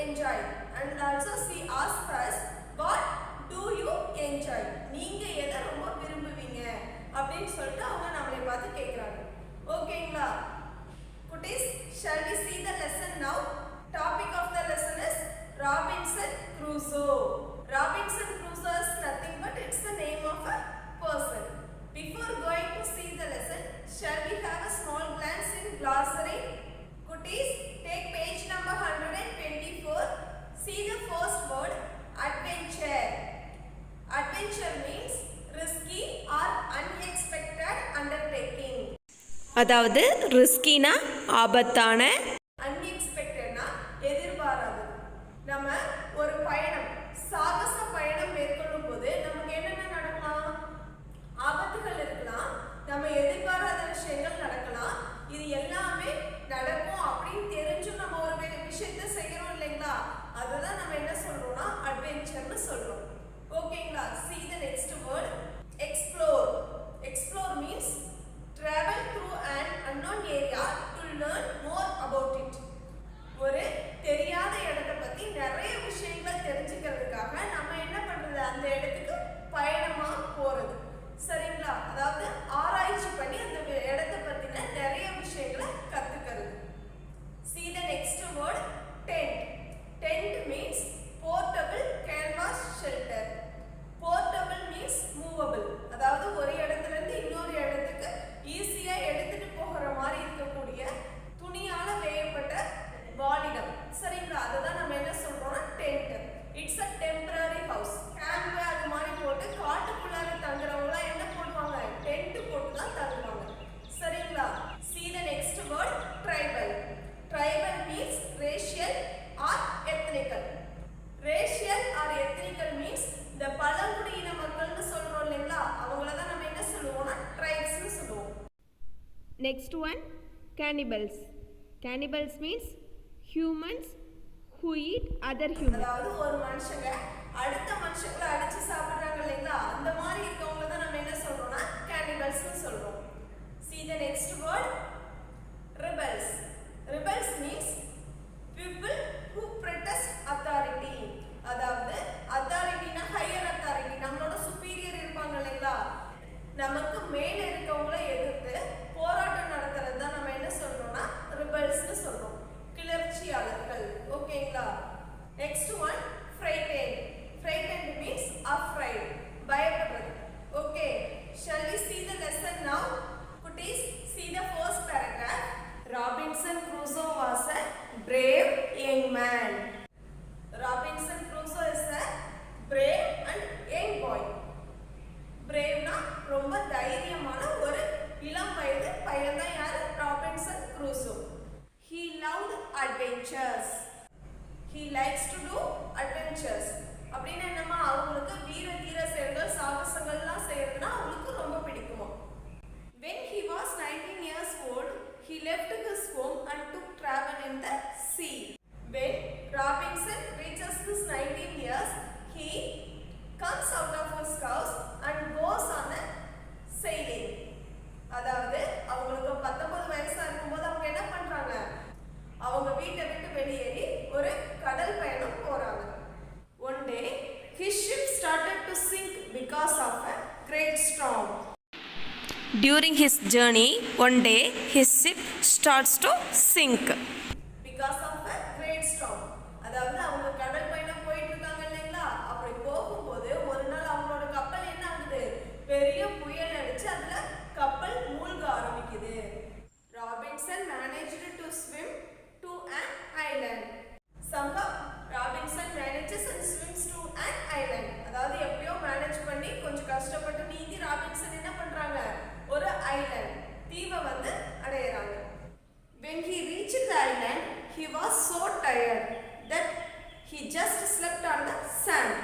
enjoy? And also she asked us, what do you enjoy? நீங்க எதை ரொம்ப விரும்புவீங்க அப்படின்னு சொல்லிட்டு அவங்க நம்மளை பார்த்து கேட்குறாங்க. ஓகேங்களா குட்டீஸ், shall we see the lesson now? Topic of the lesson is Robinson Crusoe. Robinson Crusoe is nothing but it's the name of a person. Before going to see the lesson, shall we have a small glance in glossary? Kutis, take page number 124. See the first word, adventure. Adventure means risky or unexpected undertaking. அதாவது ரிஸ்கினா ஆபத்தான, அன்எக்ஸ்பெக்டட்னா எதிர்பாராதது. நம்ம ஒரு பயணம், சாகச பயணம் மேற்கொள்ளும் போது நமக்கு என்னென்ன நடக்கலாம்? ஆபத்துகள் இருக்கலாம், நம்ம எதிர்பாராத விஷயங்கள் நடக்கலாம். இது எல்லாமே நடக்கும் அப்படின்னு தெரிஞ்சும் நம்ம ஒரு விஷயத்தை செய்யறோம் இல்லைங்களா? அதுதான் நம்ம என்ன சொல்றோம்னா அட்வென்ச்சர்னு சொல்றோம். ஓகேங்களா? See the next word, explore. Explore means travel through an unknown area to learn more about it. ஒரு தெரியாத இடத்தை பத்தி நிறைய விஷயங்கள் தெரிஞ்சுக்கிறதுக்காக நம்ம என்ன பண்றது? அந்த இடத்துக்கு பயணமா போறது. சரிங்களா? அதாவது ஆராய்ச்சி பண்ணி அந்த இடத்தை பத்தின நிறைய விஷயங்களை கத்துக்கிறது. See the next word, tent. Tent means portable canvas shelter. Portable means movable. அதாவது ஒரு இடத்துல இருந்து இன்னொரு இடத்துக்கு ஈஸியா எடுத்துட்டு போகிற மாதிரி இருக்கக்கூடிய துணியால வேயப்பட்ட வாழிடம். சரிங்களா? அதுதான் நம்ம என்ன சொல்றோம்னா tent. It's a temporary house. Camp அது மாதிரி போட்டு காட்டுக்குள்ளார தங்குறவங்க என்ன பண்ணுவாங்க? டென்ட் போட்டு தான் தங்குவாங்க. சரிங்களா? See the next word, tribal. Tribal means racial or ethnical. Racial or ethnical means the பழங்குடியின மக்கள்னு சொல்றோம் இல்லைங்களா? அவங்கள தான் நம்ம என்ன சொல்லுவோம்னா ட்ரைப்ஸ்னு சொல்லுவோம். Next one, cannibals. Cannibals means humans who eat other humans. அதாவது ஒரு மனுஷங்க அடுத்த மனுஷங்களை அடிச்சு சாப்பிடுறாங்க இல்லைங்களா? அந்த மாதிரி இருக்கவங்க தான் நம்ம என்ன சொல்றோம்னா cannibals சொல்றோம். See the next word, rebels. Rebels means people who protest authority. அதாவது அத்தாரிட்டினா ஹையர் அத்தாரிட்டி, நம்மளோட சுப்பீரியர் இருப்பாங்க இல்லைங்களா? நமக்கு மேல இருக்கவங்களை எதிர்த்து போராட்டம் நடத்துறது தான் நம்ம என்ன சொல்றோம்னா ரிபல்ஸ்னு சொல்றோம். கிளர்ச்சியாளர்கள். ஓகேங்களா? Next one, frightened. Frightened means afraid, பயப்படுறது. Okay, shall we see the lesson now? Kutis, see the first paragraph. Robinson Crusoe was a brave young man. Robinson Crusoe is a brave and young boy. Brave na ரொம்ப தைரியமான ஒரு இளம் வயது பையன் தான் யாரு? Robinson Crusoe. He loved adventures. He likes to do adventures. அப்படின்னா என்னமா? அவங்களுக்கு வீர தீர செயல்கள், சாகசங்கள்லாம் செய்யறதுனா அவங்களுக்கு ரொம்ப பிடிக்குமா. When he was 19 years old, he left his home and took travel in the sea. When Robinson reaches his 19 years, he comes out of his house and goes on a sailing. அதாவது அவங்களுக்கு 19 வயசா இருக்கும்போது அவங்க என்ன பண்றாங்க? அவங்க வீட்டை விட்டு வெளியேறி ஒரு கடல் பயணம் போறாங்க. One day his ship started to sink because of a great storm. During his journey, one day his ship starts to sink. Because of a great storm. அதாவது அவங்க கடல் பயணம் போயிட்டு இருக்காங்க இல்லைங்களா? அப்படி போகும்போது ஒரு நாள் அவங்களோட கப்பல் என்ன ஆகுது? பெரிய புயல் அடிச்சு அதுல கப்பல் மூழ்க ஆரம்பிக்குது. Robinson managed to swim to an island. Somehow Robinson manages and swims to an island. அதாவது எப்படியோ மேனேஜ் பண்ணி கொஞ்சம் கஷ்டப்பட்டு நீந்தி ராபின்சன் என்ன பண்றாங்க? ஒரு ஐலண்ட், தீவை வந்து அடையறாங்க. When he reached the island, he was so tired that he just slept on the sand.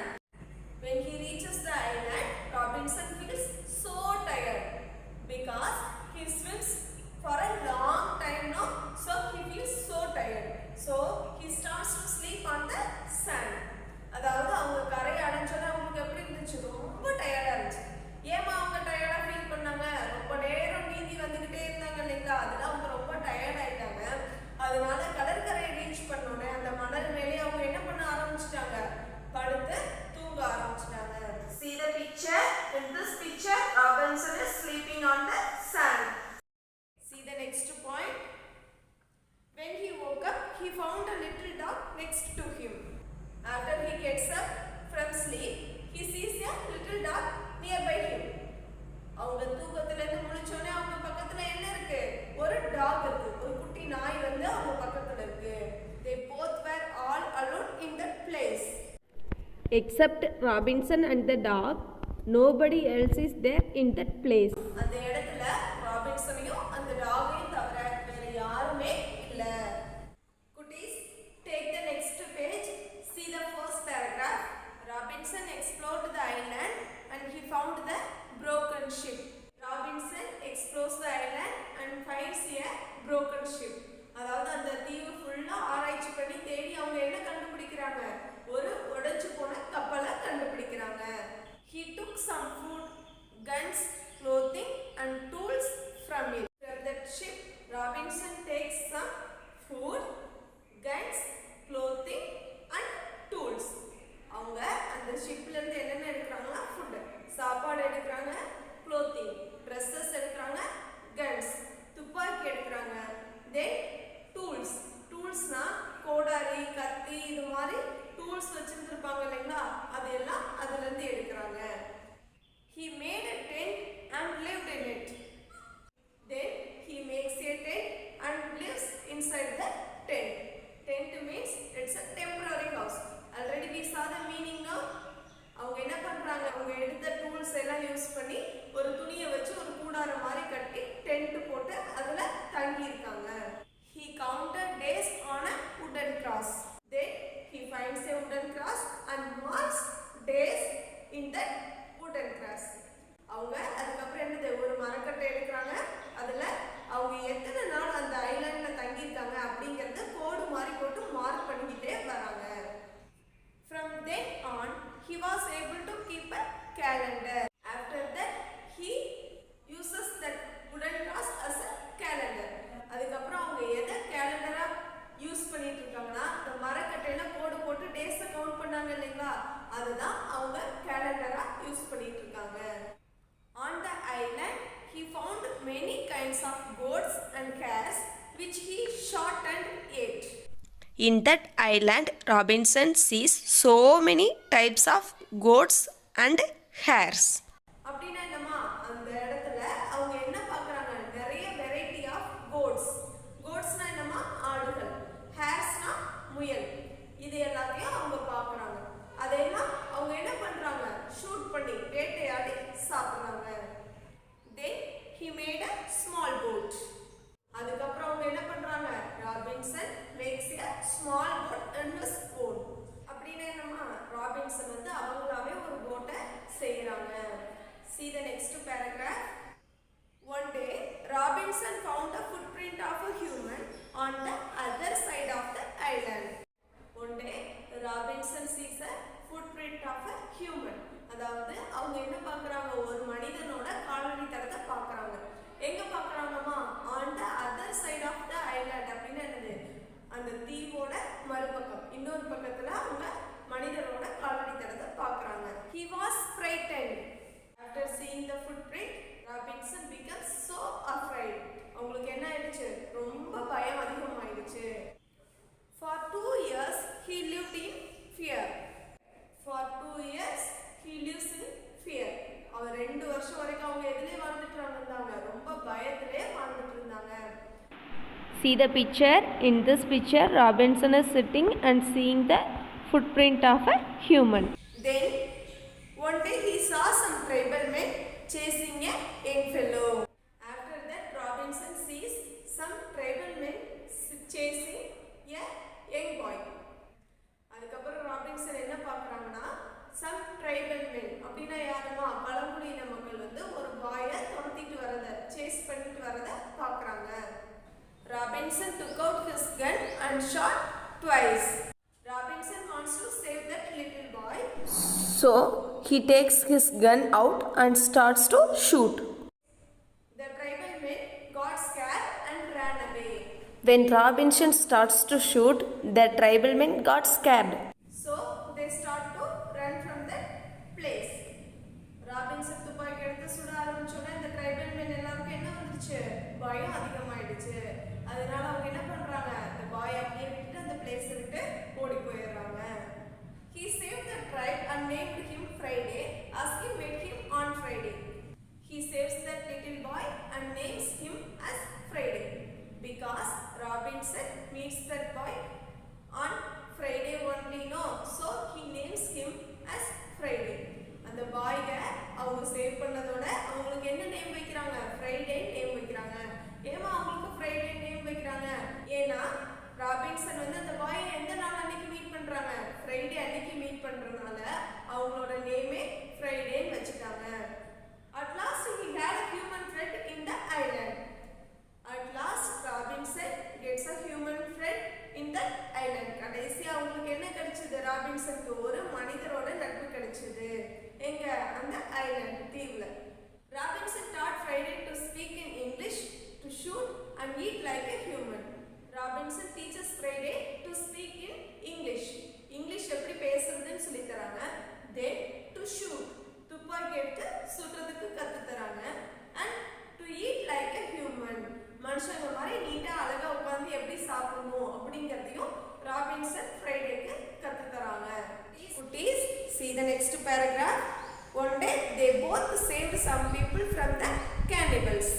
When he reaches the island, Robinson feels so tired because he swims for a long time now, so he feels so tired. So he starts to sleep on the sand. அதாவது அவங்க கரை அடைஞ்சோன்னா அவங்களுக்கு எப்படி இருந்துச்சு? ரொம்ப டயர்டா இருந்துச்சு. ஏமா அவங்க டயர்டா ஃபீல் பண்ணாங்க? ரொம்ப நேரம் நீந்தி வந்துகிட்டே இருந்தாங்க இல்லைங்களா? அதெல்லாம் அவங்க ரொம்ப டயர்ட் ஆயிட்டாங்க. அதனால கடற்கரை ரீச் பண்ணோன்னே அந்த மணல் மேலே அவங்க என்ன Except Robinson and the dog, nobody else is there in that place. அந்த இடத்துல ராபின்சனையும் அந்த டாகையும் தவிர வேற யாருமே இல்ல. குட்டீஸ், take the next page. See the first paragraph. Robinson explored the island and he found the broken ship. Robinson explores the island and finds a broken ship. அதாவது அந்த தீவு ஃபுல்லா ஆராய்ச்சி பண்ணி தேடி அவங்க என்ன கண்டுபிடிக்கிறாங்க? ஒரு உடைஞ்சு போன கப்பலை கண்டுபிடிக்கிறாங்க. He took some food, guns, clothing and tools from it. From that ship, Robinson takes some food, guns, clothing and tools. அவங்க அந்த ஷிப்ல இருந்து என்னென்ன எடுக்கறாங்கன்னா ஃபுட், சாப்பாடு எடுக்கறாங்க, clothing, dresses எடுக்கறாங்க, guns, துப்பாக்கி எடுக்கறாங்க, then tools. டூல்ஸ்னா கோடாரி, கத்தி, இது மாதிரி டூல்ஸ் வச்சிருப்பாங்க இல்லைங்களா, அதெல்லாம் அதுல இருந்து எடுக்கறாங்க. He made a tent and lived in it. Then he makes a tent and lives inside the tent. Tent means it's a temporary house. Already we saw the meaning now. அவங்க என்ன பண்றாங்க? அவங்க எடுத்த டூல்ஸ் எல்லாம் use பண்ணி ஒரு துணியை வச்சு ஒரு கூடாரம் மாதிரி கட்டி டென்ட் போட்டு அதுல தங்கி இருக்காங்க. He counted days on a wooden cross. Then he finds a wooden cross and marks days in that wooden cross. அவங்க அதுக்கப்புறம் என்னது, ஒரு மரக்கட்டை எடுக்கிறாங்க, அதுல அவங்க எத்தனை நாள் அந்த ஐலாண்ட்ல தங்கி இருக்காங்க அப்படிங்கறத கோடு மாதிரி போட்டு மார்க் பண்ணிக்கிட்டே வராங்க. From then on, he was able to keep a calendar. After that, he uses that wooden cross as a calendar. அதுக்கப்புறம் அவங்க எதை கேலண்டரா யூஸ் பண்ணிட்டு இருக்காங்கன்னா, இந்த மரக்கட்டையில கோடு போட்டு டேஸை கவுண்ட் பண்ணாங்க இல்லைங்களா, அதுதான் அவங்க கேலண்டரா யூஸ் பண்ணிட்டு இருக்காங்க. On the island, he found many kinds of goats and hares which he shot and ate. In that island, Robinson sees so many types of goats and hares. அப்படின்னா என்னமா, அந்த இடத்துல அவங்க என்ன பார்க்கறாங்க? நிறைய வெரைட்டி ஆஃப் கோட்ஸ். கோட்ஸ்னா என்னமா, ஆடுகள். ஹேர்ஸ்னா முயல். இது எல்லாத்தையும் அவங்க பார்க்கறாங்க. அதெல்லாம் அவங்க என்ன பண்றாங்க? ஷூட் பண்ணி வேட்டையாடி சாப்பிடுறாங்க. Then he made a small boat. அதுக்கப்புறம் அவங்க என்ன பண்றாங்க? Robinson makes a small boat in his own. அப்படின்னா என்னமா, ராபின்சன் வந்து அவங்களாவே ஒரு போட்டை செய்யறாங்க. See the next paragraph. One day, Robinson found a footprint of a human on the other side of the island. One day, Robinson sees a footprint of a human. அதாவது அவங்க என்ன பார்க்கறாங்க? ஒரு மனிதனோட காலடி தடத்தை பார்க்கறாங்க. எங்க பார்க்கறாங்கமா? on the other side of the island. அப்படின்னா என்னது? அந்த தீவோட மறுபக்கம், இன்னொரு பக்கத்துல அவங்க மனிதனோட காலடி தடத்தை பார்க்கறாங்க. He was frightened. After seeing the footprint, Robinson becomes so afraid. அவங்களுக்கு என்ன ஆயிடுச்சு? ரொம்ப பயம் அதிகமாயிடுச்சு. For 2 years he lived in fear. For 2 years he lives in fear. அவர் 2 வருஷம் வரைக்கும் அவங்க எதிலே வாழ்ந்துட்டு இருந்தாங்க? ரொம்ப பயத்திலே வாழ்ந்துட்டு இருந்தாங்க. See the picture. In this picture, Robinson is sitting and seeing the footprint of a human. Then one day he saw some tribal men chasing a young fellow. After that, Robinson sees some tribal men chasing a young boy. அதுக்கப்புறம் Robinson என்ன பார்க்கறாங்கன்னா, some tribal men அப்படின்னா யாருமா, பழங்குடியின மக்கள் வந்து ஒரு பாயை துரத்திட்டு வரத, சேஸ் பண்ணிட்டு வரத பார்க்கறாங்க. Robinson took out his gun and shot twice. Robinson wants to save that little boy. So he takes his gun out and starts to shoot. The tribal men got scared and ran away. When Robinson starts to shoot, the tribal men got scared. So they start to run from that place. Robinson துப்பாக்கி எடுத்து சுட ஆரம்பிச்சோனே இந்த tribal men எல்லாருக்கும் என்ன வந்துச்சு? பயம் அதிகமாயிடுச்சு. அதனால அவங்க என்ன பண்றாங்க? the boy அப்படியே விட்டு அந்த பிளேஸ் விட்டு ஓடி போயிடுறாங்க. He saved the tribe and named him Friday as he met him on Friday. He saves that little boy and names him as Friday because Robinson meets that boy on Friday only, no? So he names him ராபின்சனுக்கு ஒரு மனிதரோட நட்பு கிடைச்சது. எங்க? அந்த island தீவுல. Robinson taught Friday to speak in English, to shoot and eat like a human. Robinson teaches Friday to speak in English. English எப்படி பேசுறதுன்னு சொல்லி தராங்க. Then to shoot, துப்பாக்கி எடுத்து சுடுறதுக்கு கத்து தராங்க. And to eat like a human, மனுஷங்க மாதிரி நீட்டா அழகா உட்கார்ந்து எப்படி சாப்பிடணும் அப்படிங்கறதையும் ராபின்சன் ஃப்ரைடேக்கு கத்து தராங்க. Kutis, see the next paragraph. One day they both saved some people from the cannibals.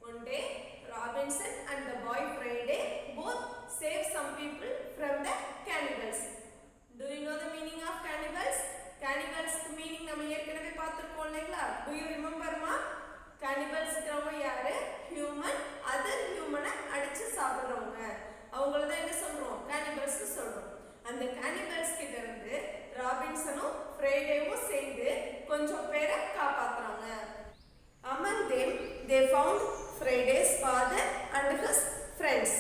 One day Robinson and the boy Friday both saved some people from the cannibals. Do you know the meaning of cannibals? Cannibals meaning நம்ம ஏற்கனவே பார்த்திருக்கோம் இல்லையா? Do you remember ma? Cannibals ங்கறவங்க யாரு? Human, other human-ஐ அடிச்சு சாப்பிடுறவங்க. அவங்கள தான் என்ன சொல்றோம்? Cannibals சொல்றோம். அந்த cannibals கிட்ட இருந்து ராபின்சனும் ஃப்ரைடேவும் சேர்ந்து கொஞ்சம் பேரை காப்பாத்துறாங்க. Among them they found Friday's father and his friends.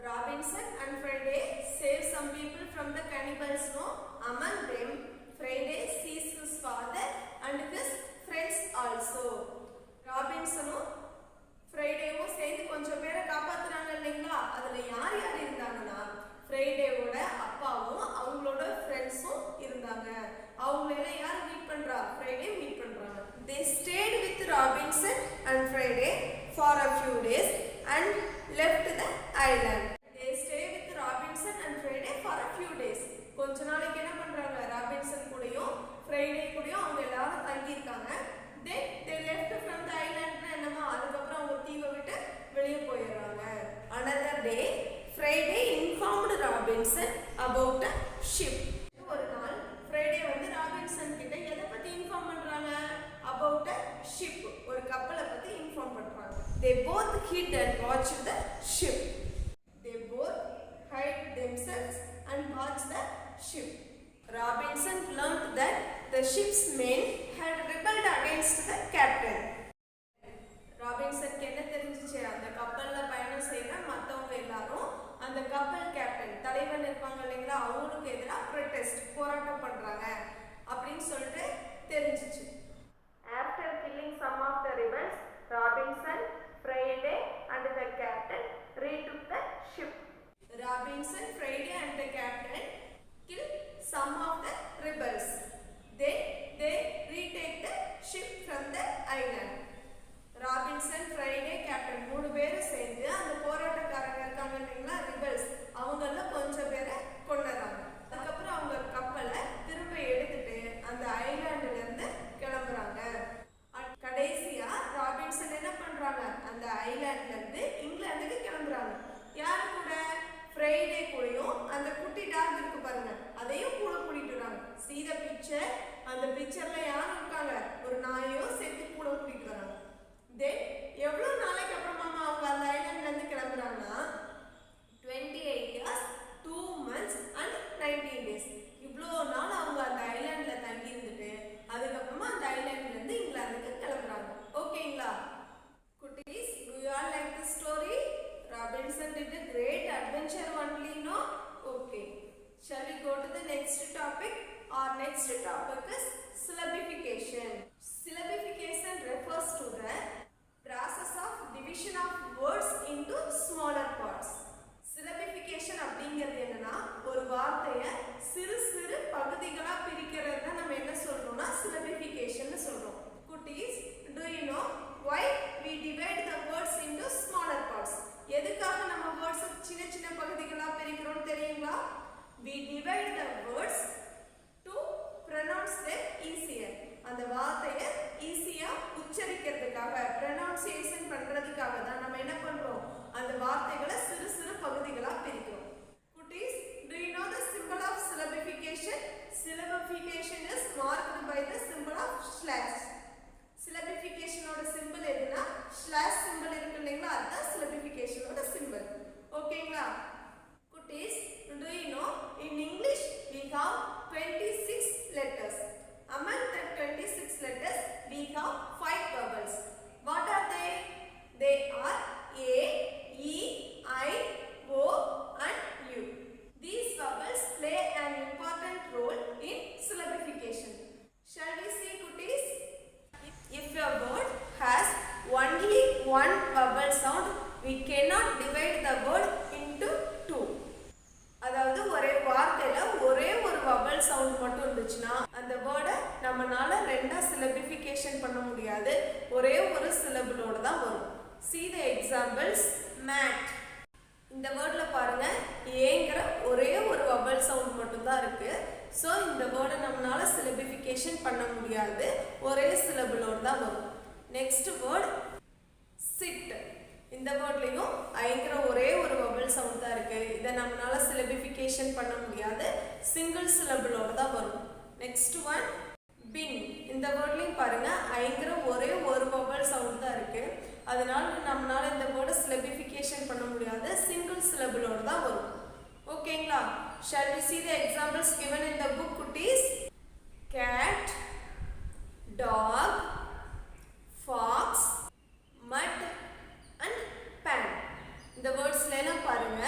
Robinson and Friday saved some people from the cannibals. No, among them Friday sees his father and his friends also. ராபின்சனும் ஃப்ரைடேவும் சேர்ந்து கொஞ்சம் பேரை காப்பாத்துறாங்க இல்லைங்களா? அதுல யார் யார் இருந்தாங்கன்னா ஃப்ரைடேவோட அப்பாவும் அவங்களோட ஃப்ரெண்ட்ஸும் இருந்தாங்க. அவங்கள யார் மீட் பண்றா? ஃப்ரைடே மீட் பண்றாங்க. They stayed with Robinson and Friday for a few days and left the island. They stayed with Robinson and Friday for a few days. கொஞ்ச நாளைக்கு என்ன பண்றாங்க? ராபின்சன் கூடயும் ஃப்ரைடே கூடயும் அவங்க எல்லாரும் தங்கி இருக்காங்க. Then they left from the island. என்னமா அதுக்கப்புறம் அவங்க தீவை விட்டு வெளியே போயிடுறாங்க. Another day Friday informed Robinson about a ship. ஒரு நாள் ஃப்ரைடே வந்து ராபின்சன் கிட்ட எதை பத்தி இன்ஃபார்ம் பண்றாங்க? About a ship, ஒரு கப்பலை பத்தி இன்ஃபார்ம் பண்றாங்க. They both hid and watched the ship. They both hid themselves and watched the ship. Robinson learned that the ship's men had rebelled against the captain. ராபின்சனுக்கு என்ன தெரிஞ்சிச்சு? அந்த கப்பல்ல பயணம் செய்யற மத்தவங்க எல்லாரும் அந்த கப்பல் கேப்டன் தலைவன் இருப்பாங்க இல்லைங்களா? அவங்களுக்கு எதிராக ப்ரொடெஸ்ட் போராட்டம் பண்றாங்க அப்படின்னு சொல்லிட்டு தெரிஞ்சிச்சு. After killing some of the rebels, Robinson, Friday and the captain retook the ship. Robinson, Friday and the captain killed some of the rebels. Then they retake the ship from the island. Robinson, Friday, captain 3 பேரும் சேர்ந்து அந்த போராட்டக்காரங்க இருக்காங்க இல்லைங்களா? Rebels, அவங்கள கொஞ்சம் பேரை கொண்டுறாங்க. அதுக்கப்புறம் அவங்க கப்பலை திரும்ப எடுத்துட்டு அந்த ஐலாண்டுல இருந்து கிளம்புறாங்க. கடைசியா ராபின்சன் என்ன பண்றாங்க? அந்த ஐலாண்ட்ல இருந்து இங்கிலாந்துக்கு கிளம்புறாங்க. யாரு கூட? ஃப்ரைடே கூடயும் அந்த குட்டி டாக் இருக்கு பாருங்க, அதையும் கூட கூட்டிட்டு வராங்க. See the picture. அந்த பிக்சர்ல யார் இருக்காங்க? ஒரு நாயோ சேர்த்து கூட கூட்டிட்டு வராங்க. Then எவ்வளவு நாளைக்கு அப்புறமா அவங்க அந்த ஐலாண்ட்ல இருந்து கிளம்புறாங்கன்னா 28 years, 2 months and 19 days. இவ்வளோ நாள் அவங்க அந்த ஐலாண்ட்ல தங்கி இருந்துட்டு அதுக்கப்புறமா அந்த ஐலாண்ட்ல இருந்து இங்கிலாந்துக்கு கிளம்புறாங்க. ஓகேங்களா குட்டீஸ்? Do you all like the story? Robinson did a great adventure only, no? Okay. Shall we go to the next topic? Our next topic is syllabification. Syllabification refers to the process of division of words into smaller parts. Syllabification அப்படிங்கிறது என்னன்னா ஒரு வார்த்தையை சிறு சிறு பகுதிகளா பிரிக்கிறது தான் நம்ம என்ன சொல்றோம்னா syllabification சொல்றோம். குட்டீஸ், do you know why we divide the words into smaller parts? எதுக்காக நம்ம words சின்ன சின்ன பகுதிகளா பிரிக்கிறோம் தெரியுங்களா? We divide the words to pronounce them easier. அந்த வார்த்தையை ஈஸியா உச்சரிக்கிறதுக்காக, pronunciation பண்றதுக்காக தான் நம்ம என்ன பண்றோம்? அந்த வார்த்தைகளை சிறு சிறு பகுதிகளா பிரிக்கிறோம். குட்டீஸ், do you know the symbol of syllabification? Syllabification is marked by the symbol of slash. Syllabification ஓட symbol எதுனா slash symbol இருக்கு இல்லைங்களா? அதுதான் syllabification ஓட symbol. ஓகேங்களா குட்டீஸ்? do you know in English we have 26 letters. Among the 26 letters we have 5 vowels. What are they? They are A, E, I, O and U. These vowels play an important role in syllabification. Shall we see, kuttis? If a word has only one vowel sound, we cannot divide the word into two. அதாவது ஒரே வார்த்தையில ஒரே ஒரு vowel sound மட்டும் இருந்துச்சுன்னா அந்த வேர்டை நம்மனால ரெண்டா சிலபிஃபிகேஷன் பண்ண முடியாது, ஒரே ஒரு சிலபிளோட தான் வரும். See the examples. mat. இந்த வேர்ட்ல பாருங்க ஏங்கிற ஒரே ஒரு வவல் சவுண்ட் மட்டும் தான் இருக்கு. ஸோ இந்த வேர்டை நம்மளால சிலபிஃபிகேஷன் பண்ண முடியாது, ஒரே சிலபிளோட தான் வரும். Next word sit. இந்த வேர்ட்லையும் ஐங்கிற ஒரே ஒரு வவல் சவுண்ட் தான் இருக்கு. இதை நம்மளால சிலபிஃபிகேஷன் பண்ண முடியாது, சிங்கிள் சிலபிளோட தான் வரும். நெக்ஸ்ட் ஒன் பின். இந்த வேர்ட்லையும் பாருங்க ஐங்கிற ஒரே ஒரு வவல் சவுண்ட் தான் இருக்கு. அதனால நம்மளால இந்த வேர்டை சிலபிஃபிகேஷன் பண்ண முடியாது, சிங்கிள் சிலபிளோட தான் வரும். ஓகேங்களா? Shall we see the examples given in the book, kuttis? Cat, dog, fox, mud and pan. இந்த வேர்ட்ஸ்ல எல்லாம் பாருங்க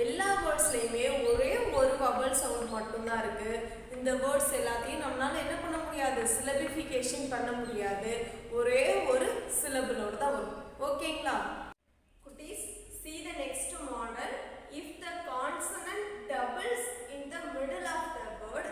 எல்லா வேர்ட்ஸ்லயுமே ஒரே ஒரு வவல் சவுண்ட் மட்டும் தான் இருக்கு. இந்த வேர்ட்ஸ் எல்லாத்தையும் நம்மளால என்ன பண்ண முடியாது, சிலபிஃபிகேஷன் பண்ண முடியாது, ஒரே ஒரு சிலபிளோட தான் வரும். ஓகேங்களா குட்டீஸ்? See the next model. If the consonant doubles in the middle of the word,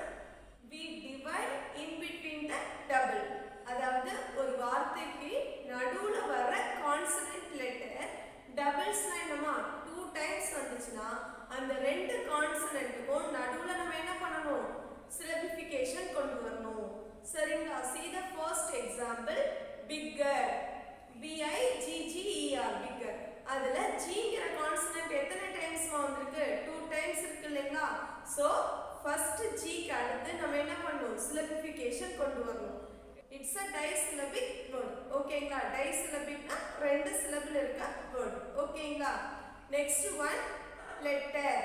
we divide in between the double. அதாவது ஒரு வார்த்தைக்கு நடுவுல வர கான்சனன்ட் லெட்டர் டபுள்ஸ்னா என்னமா 2 டைம்ஸ் வந்துச்சுன்னா அந்த ரெண்டு கான்சனன்ட்டுக்கும் நடுவுல நம்ம என்ன பண்ணணும், சிலபிஃபிகேஷன் கொண்டு வரணும். சரிங்களா? See the first example. bigger. bigger. bigger. அதுல ஜிங்கிற கான்சனன்ட் எத்தனை டைம்ஸ் வந்திருக்கு, 2 டைம்ஸ் இருக்கு இல்லைங்களா? சோ ஃபர்ஸ்ட் ஜிக்கு அடுத்து நம்ம என்ன பண்ணணும், சிலபிஃபிகேஷன் கொண்டு வரணும். It's a disyllabic word. ஓகேங்களா? disyllabicனா ரெண்டு சிலபிள் இருக்க word. ஓகேங்களா? Next one letter.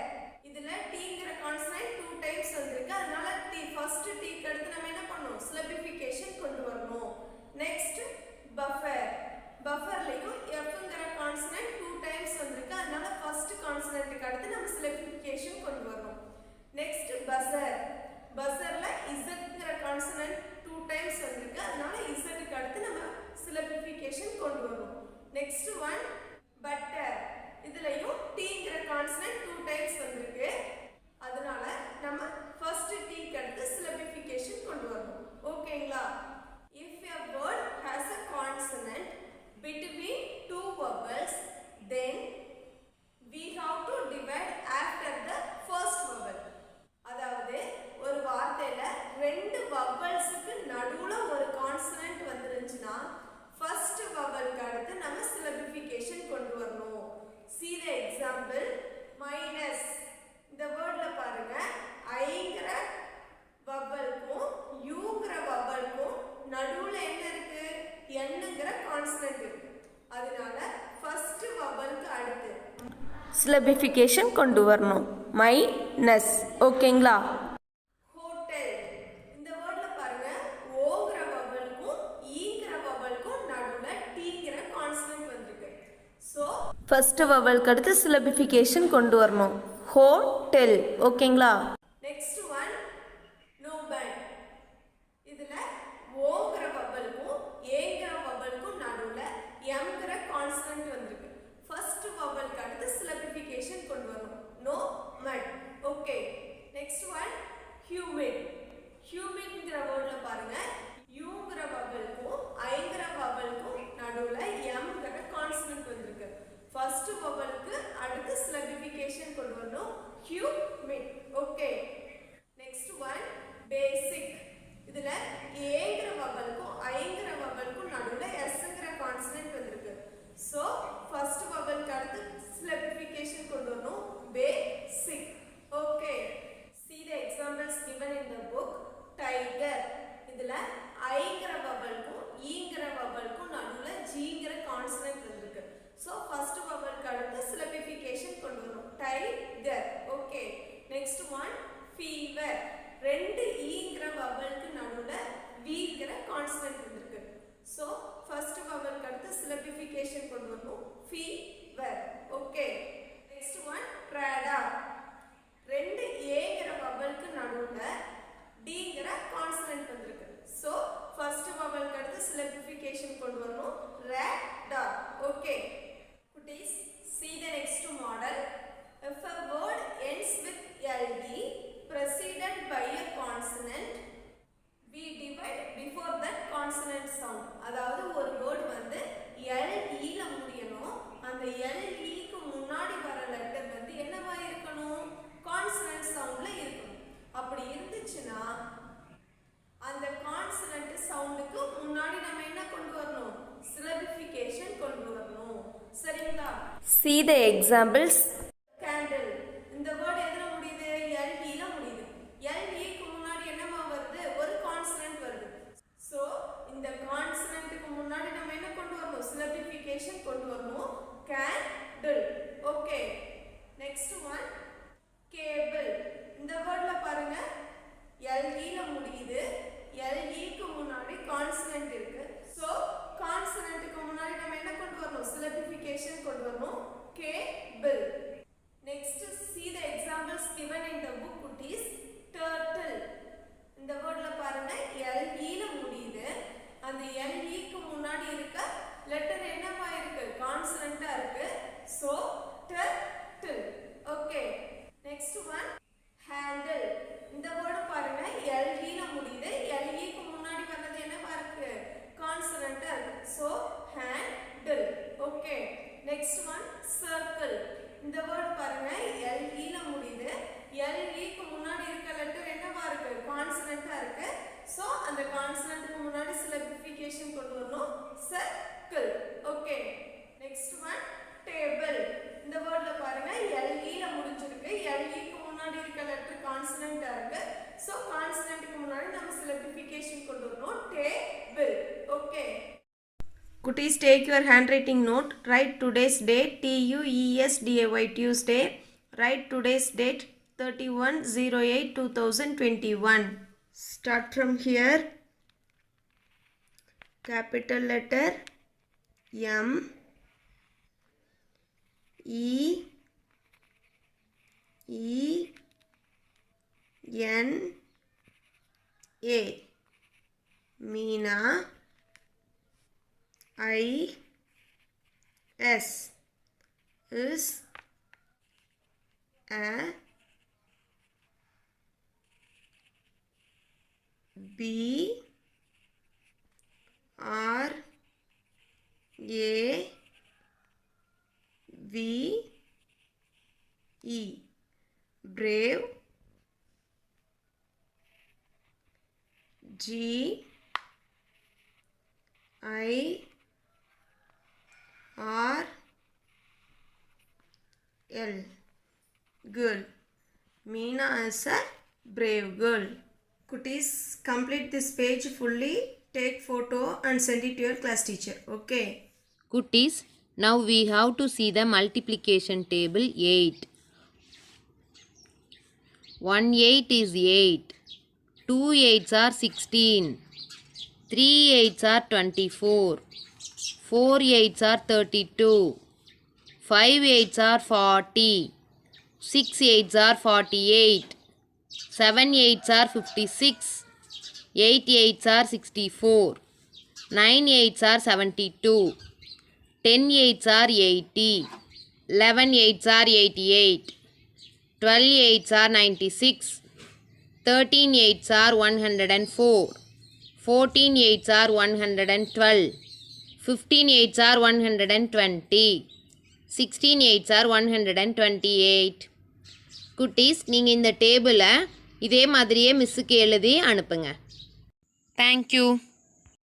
இதுல டீங்கிற கான்சனன்ட் 2 டைம்ஸ் வந்திருக்கு. அதனால ஃபர்ஸ்ட் டீக்கு அடுத்து நம்ம என்ன பண்ணணும், சிலபிஃபிகேஷன் கொண்டு வரணும். Next buffer. பஃபர்லயும் எஃப்ங்கிற கான்சனன்ட் 2 டைம்ஸ் வந்திருக்கு. அதனால ஃபர்ஸ்ட் கான்சனன்ட்க்கு அடுத்து நம்ம சிலபிஃபிகேஷன் கொண்டு வரணும். Next buzzer. பஸர்ல இசட்ங்கிற கான்சனன்ட் 2 டைம்ஸ் வந்திருக்கு. அதனால இசட்க்கு அடுத்து நம்ம சிலபிஃபிகேஷன் கொண்டு வரணும். Next one butter. இதுலயும் டீங்கிற கான்சனன்ட் 2 டைம்ஸ் வந்திருக்கு. அதனால நம்ம ஃபர்ஸ்ட் டீக்கு அடுத்து சிலபிஃபிகேஷன் கொண்டு வரணும். ஓகேங்களா? If a word has a consonant between two vowels, then we have to divide after the first vowel. அதாவது ஒரு வார்த்தையில ரெண்டு vowelsக்கு நடுவுல ஒரு கான்சனன்ட் வந்துருச்சுனா ஃபர்ஸ்ட் vowelக்கு அடுத்து நம்ம சிலபிஃபிகேஷன் கொண்டு வரணும். See the example. minus. இந்த வேர்ட்ல பாருங்க ஐங்கிற vowelக்கும் யூங்கிற vowelக்கும் நடுவுல என்ன இருக்கு, என்னங்கிற கான்சனன்ட் இருக்கு. அதனால ஃபர்ஸ்ட் வவலுக்கு அடுத்து சிலபிஃபிகேஷன் கொண்டு வரணும், மைனஸ். ஓகேங்களா? ஹோட்டல். இந்த வேர்ட்ல பாருங்க ஓங்கிற வவலுக்கும் ஈங்கிற வவலுக்கும் நடுவுல டீங்கிற கான்சனன்ட் வந்திருக்கு. சோ ஃபர்ஸ்ட் வவலுக்கு அடுத்து சிலபிஃபிகேஷன் கொண்டு வரணும், ஹோட்டல். ஓகேங்களா? Next one Nobel. இதுல ஓங்கிற வவலுக்கும் ஏங்கிற வவலுக்கும் நடுவுல எம்ங்கிற கான்சனன்ட் வந்திருக்கு. ஃபர்ஸ்ட் வவலுக்கு அடுத்து சிலபிஃபிகேஷன் கொண்டு வரணும், no mud. Okay. Next one humid. ஹியூமிட்ங்கிற வேர்ட்ல பாருங்க யூங்கிற வவலுக்கும் ஐங்கிற வவலுக்கும் நடுவுல எம்ங்கிற கான்சனன்ட் வந்திருக்கு. ஃபர்ஸ்ட் வவலுக்கு அடுத்து சிலபிஃபிகேஷன் கொண்டு வரணும், ஹியூமிட். ஓகே. நெக்ஸ்ட் ஒன் பேசிக். இதுல ஏங்கிற வவலுக்கும் ஐங்கிற வவலுக்கும் நடுவுல எஸ்ங்கிற கான்சனன்ட் வந்திருக்கு. சோ ஃபர்ஸ்ட் வவலுக்கு அடுத்து சிலபிஃபிகேஷன் கொண்டு வரணும், பேசிக். Okay. See the examples given in the book. tiger. இதுல ஐங்கிற வவலுக்கும் ஈங்கிற வவலுக்கும் நடுவுல ஜிங்கிற கான்சனன்ட் வந்திருக்கு. சோ ஃபர்ஸ்ட் வவலுக்கு அடுத்து சிலபிஃபிகேஷன் கொண்டு வரணும், tiger. Okay. Next one fever. ரெண்டு ஈங்கிற வவலுக்கு நடுவுல வீங்கிற கான்சனன்ட் வந்திருக்கு. சோ ஃபர்ஸ்ட் வவலுக்கு அடுத்து சிலபிஃபிகேஷன் கொண்டு வரணும், ஃபீவர். ஓகே. Next one பிராடா. ரெண்டு ஏங்கிற வவலுக்கு நடுவுல இருந்துச்சுன்னா அந்த கான்சனன்ட் சவுண்டுக்கு முன்னாடி நம்ம என்ன கொண்டு வரணும்? சிலபிஃபிகேஷன் கொண்டு வரணும். சரிங்களா? See the examples. கேண்டில் இந்த வேர்ட் எதுல முடியுது? LE ல முடியுது. LE க்கு முன்னாடி என்னமா வருது? ஒரு கான்சனன்ட் வருது. சோ இந்த கான்சனன்ட்க்கு முன்னாடி நம்ம என்ன கொண்டு வரணும்? சிலபிஃபிகேஷன் கொண்டு வரணும். Candle. Okay. Next one cable. இந்த வேர்ட்ல பாருங்க LE ல முடியுது. LE க்கு முன்னாடி கான்சனன்ட் இருக்கு. சோ கான்சனன்ட்க்கு முன்னாடி நம்ம என்ன கொண்டு வரணும்? சிலபிஃபிகேஷன் கொண்டு வரணும். Cable. Next, see the examples given in the book குட்டீஸ். turtle. இந்த வேர்ட்ல பாருங்க LE ல முடியுது. அந்த LE க்கு முன்னாடி இருக்க லெட்டர் என்னவா இருக்கு? கான்சனன்ட்டா இருக்கு. So turtle. Okay. Next one handle. இந்த வேர்ட் பாருங்க LE ல முடியுது. LE க்கு முன்னாடி வர்றது என்னவா இருக்கு? கான்சனன்ட்டா இருக்கு. So handle. Okay. Next one circle. இந்த வேர்ட் பாருங்க LE ல முடியுது. LE க்கு முன்னாடி இருக்க லெட்டர் என்னவா இருக்கு? கான்சனன்ட்டா இருக்கு. சோ அந்த கான்சனன்ட்க்கு முன்னாடி சிலபிஃபிகேஷன் கொண்டு வரணும். Circle. Okay. Next one table. இந்த வேர்ட்ல பாருங்க LE ல முடிஞ்சிருக்கு. LE க்கு முன்னாடி இருக்க லெட்டர் கான்சனன்ட்டா இருக்கு. சோ கான்சனன்ட்க்கு முன்னாடி நம்ம சிலபிஃபிகேஷன் கொண்டு வரணும். Table. Okay. Kutis, take your handwriting note. Write today's date. TUESDAY Tuesday. Write today's date 31/08/2021. Start from here. Capital letter M E N A. Meena. IS is a B R A V E. Brave. G I R L. Girl. Meena is a brave girl. Kutis, complete this page fully. Take photo and send it to your class teacher. Okay. Kutis, now we have to see the multiplication table 8. 1 8 is 8. 2 8s are 16. 3 8s are 24. 4 8s are 32. 5 8s are 40. 6 8s are 48. 7 8s are 56. 8 8s are 64. 9 8s are 72. 10 8s are 80. 11 8s are 88. 12 8s are 96. 13 8s are 104. 14 8s are 112. 15 8s are 120. 16 8s are 128. குட்டீஸ், நீங்கள் இந்த டேபிளை இதே மாதிரியே மிஸ்ஸுக்கு எழுதி அனுப்புங்க. Thank you.